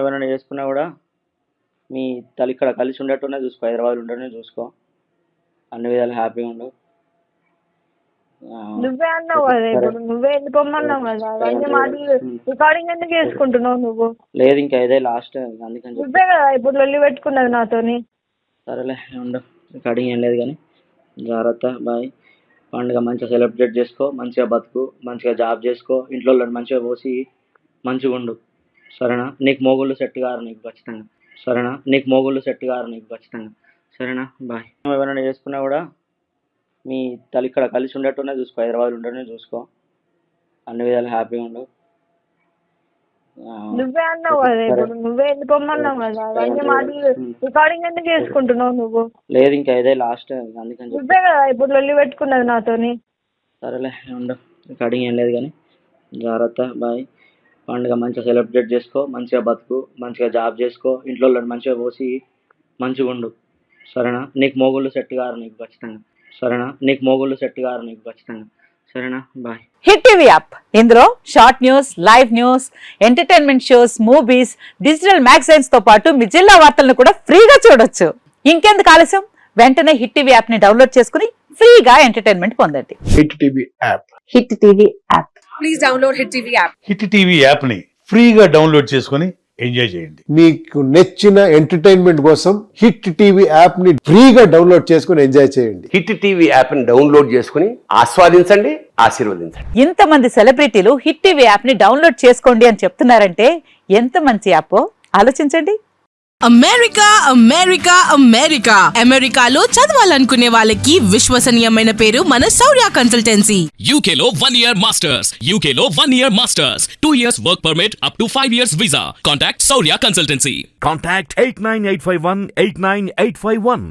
ఎవరైనా చేసుకున్నా కూడా మీ తల్లి ఇక్కడ కలిసి ఉండేటోనే చూసుకో, హైదరాబాద్ ఉండటమే చూసుకో, అన్ని విధాలు హ్యాపీగా ఉండు. నువ్వే అన్నావు కదా ఇప్పుడు, నువ్వే ఎందుకు పొమ్మన్నావు కదా, అవన్నీ మాటలు రికార్డింగ్ ఎందుకు చేసుకుంటున్నావు నువ్వు? లేదు ఇంకా ఇదే లాస్ట్, అందుకని నువ్వే కదా ఇప్పుడు లొల్లి పెట్టుకున్నది నాతోని. సరేలే ఉండు, రికార్డింగ్ ఏం లేదు కానీ జాగ్రత్త, బాయ్. పండుగ మంచిగా సెలబ్రేట్ చేసుకో, మంచిగా బతుకు, మంచిగా జాబ్ చేసుకో, ఇంట్లో మంచిగా పోసి మంచిగా ఉండు, సరేనా? నీకు మొగుళ్ళు సెట్ కారు నీకు ఖచ్చితంగా, సరేనా? నీకు మొగుళ్ళు సెట్ కారు నీకు ఖచ్చితంగా, సరేనా? బాయ్. ఎవరైనా చేసుకున్నా కూడా మీ తల్లి ఇక్కడ కలిసి ఉండేటోనే చూసుకో, హైదరాబాద్ ఉండటమే చూసుకో, అన్ని విధాలు హ్యాపీగా ఉండు. నువ్వే అన్నావు కదా ఇప్పుడు, నువ్వే ఎందుకు పొమ్మన్నావు కదా, అవన్నీ మాటలు రికార్డింగ్ ఎందుకు చేసుకుంటున్నావు నువ్వు? లేదు ఇంకా ఇదే లాస్ట్, అందుకని నువ్వే కదా ఇప్పుడు లొల్లి పెట్టుకున్నది నాతోని. సరేలే ఉండు, రికార్డింగ్ ఏం లేదు కానీ జాగ్రత్త, బాయ్. పండుగ మంచిగా సెలబ్రేట్ చేసుకో, మంచిగా బతుకు, మంచిగా జాబ్ చేసుకో, ఇంట్లో మంచిగా పోసి మంచిగా ఉండు, సరేనా? నీకు మొగుళ్ళు సెట్ కారు నీకు ఖచ్చితంగా, సరేనా? నీకు మొగుళ్ళు సెట్ కారు నీకు ఖచ్చితంగా, సరేనా? బాయ్. హిట్ టీవీ యాప్, ఇందులో short news, live news, entertainment shows, movies, digital magazines తో పాటు మీ జిల్లా వార్తలను కూడా ఫ్రీగా చూడొచ్చు. ఇంకెందుకు ఆలస్యం, వెంటనే హిట్ టీవీ యాప్ ని డౌన్లోడ్ చేసుకుని ఫ్రీగా ఎంటర్టైన్మెంట్ పొందండి. Hit TV app, hit TV app, please download hit TV app. Hit TV app ని ఫ్రీగా డౌన్లోడ్ చేసుకుని ఎంజాయ్ చేయండి. మీకు నచ్చిన ఎంటర్టైన్మెంట్ కోసం హిట్ టీవీ యాప్ ని ఫ్రీగా డౌన్లోడ్ చేసుకుని ఎంజాయ్ చేయండి. హిట్ టీవీ యాప్ ని డౌన్లోడ్ చేసుకుని ఆస్వాదించండి, ఆశీర్వదించండి. ఇంతమంది సెలబ్రిటీలు హిట్ టీవీ యాప్ ని డౌన్లోడ్ చేసుకోండి అని చెప్తున్నారంటే ఎంత మంచి యాప్ ఆలోచించండి. అమెరికా అమెరికా అమెరికా అమెరికాలో చదవాలనుకునే వాళ్ళకి విశ్వసనీయమైన పేరు మన శౌర్య కన్సల్టెన్సీ. UK లో 1 year masters, UK లో 1 year masters, 2 years work permit up to 5 years visa. Contact Saurya Consultancy. Contact 89851 89851.